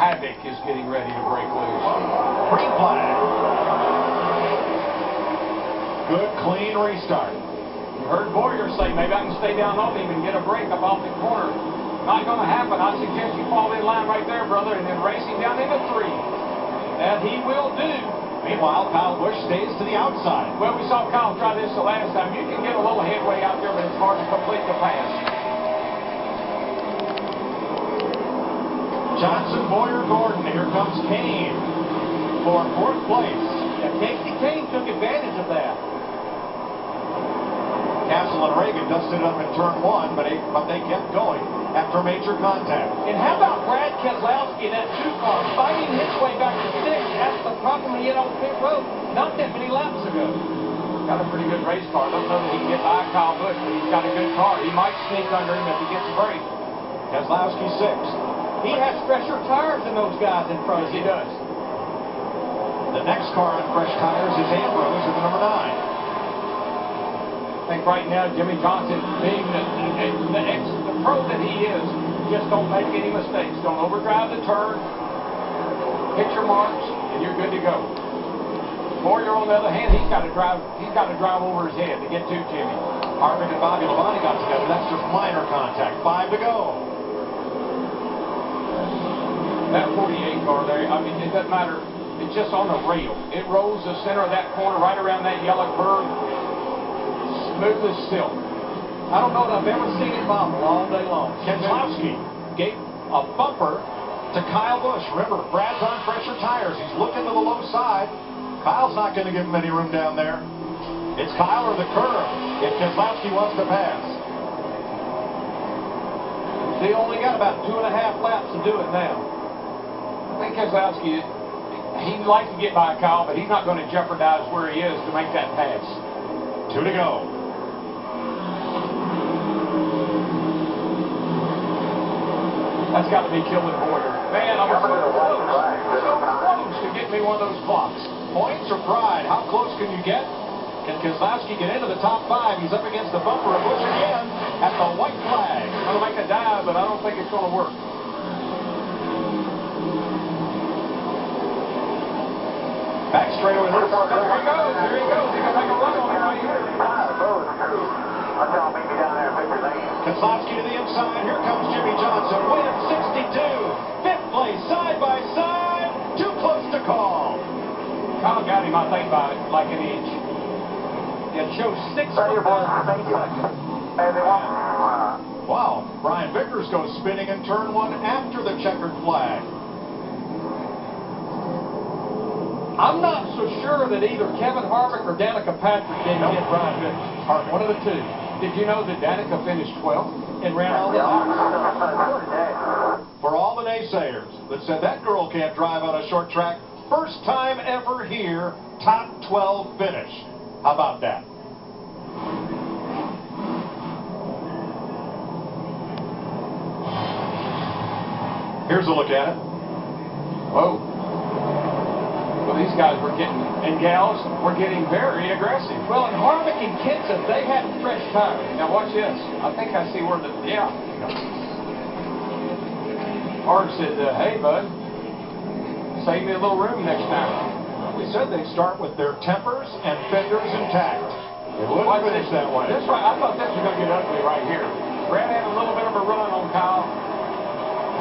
havoc is getting ready to break loose. Green flag. Good, clean restart. You heard Bowyer say, maybe I can stay down on him and get a break up off the corner. Not going to happen. I suggest you fall in line right there, brother, and then race him down into 3. That he will do. Meanwhile, Kyle Busch stays to the outside. Well, we saw Kyle try this the last time. You can get a little headway out there, but it's hard to complete the pass. Johnson, Bowyer, Gordon. Here comes Kahne for 4th place. Yeah, Kasey Kahne took advantage of that. Castle and Reagan dusted up in turn 1, but they kept going after major contact. And how about Brad Keselowski in that 2 car fighting his way back to 6 after the problem he had on pit road not that many laps ago? Got a pretty good race car. Don't know that he can get by Kyle Busch, but he's got a good car. He might sneak under him if he gets a break. Keselowski 6th. He has fresher tires than those guys in front of him. He does. The next car on fresh tires is Ambrose at the number 9. I think right now, Jimmie Johnson, being the pro that he is, just don't make any mistakes. Don't overdrive the turn. Hit your marks, and you're good to go. Bowyer, on the other hand, he's got to drive over his head to get to Jimmie. Harvick and Bobby Labonte got together. That's just minor contact. 5 to go. That 48 car there, I mean, it doesn't matter. It's just on a rail. It rolls the center of that corner right around that yellow curve. Smooth as silk. I don't know that I've ever seen it bobble all day long. Keselowski gave a bumper to Kyle Busch. Remember, Brad's on fresher tires. He's looking to the low side. Kyle's not going to give him any room down there. It's Kyle or the curve if Keselowski wants to pass. They only got about 2.5 laps to do it now. I think Keselowski, he'd like to get by Kyle, but he's not going to jeopardize where he is to make that pass. 2 to go. That's got to be killing Bowyer. Man, I'm so close to get me one of those clocks. Points or pride? How close can you get? Can Keselowski get into the top 5? He's up against the bumper of Busch again at the white flag. I'm going to make a dive, but I don't think it's going to work. Back straightaway. There he goes. There he goes. He's going to make a run on it right here. Keselowski to the inside. Here comes Jimmie Johnson. Win at 62. 5th place, side by side. Too close to call. Kyle got him, I think, by like an inch. It shows 6 seconds. Wow. Brian Vickers goes spinning in turn 1 after the checkered flag. I'm not so sure that either Kevin Harvick or Danica Patrick didn't hit Brian Vickers. Harvick. One of the 2. Did you know that Danica finished 12th and ran all the laps? For all the naysayers that said that girl can't drive on a short track, first time ever here, top 12 finish. How about that? Here's a look at it. Whoa. Well, these guys were getting, and gals, were getting very aggressive. Well, and Harvick and Kenton, they had fresh tires. Now watch this. I think I see where the, yeah. Harv said, hey, bud, save me a little room next time. We said they'd start with their tempers and fenders intact. It wouldn't finish that way. That's right. I thought this was going to get ugly right here. Brad had a little bit of a run on Kyle.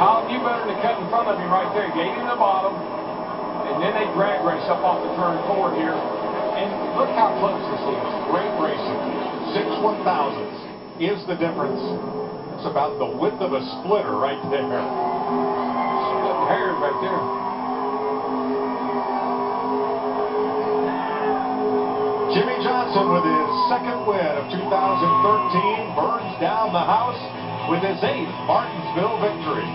Kyle knew better than to cut in front of him right there. Gave him the bottom. And then they drag race up off the turn 4 here. And look how close this is. Great racing. 6 1,000ths is the difference. It's about the width of a splitter right there. Split hairs right there. Jimmie Johnson with his 2nd win of 2013 burns down the house with his 8th Martinsville victory.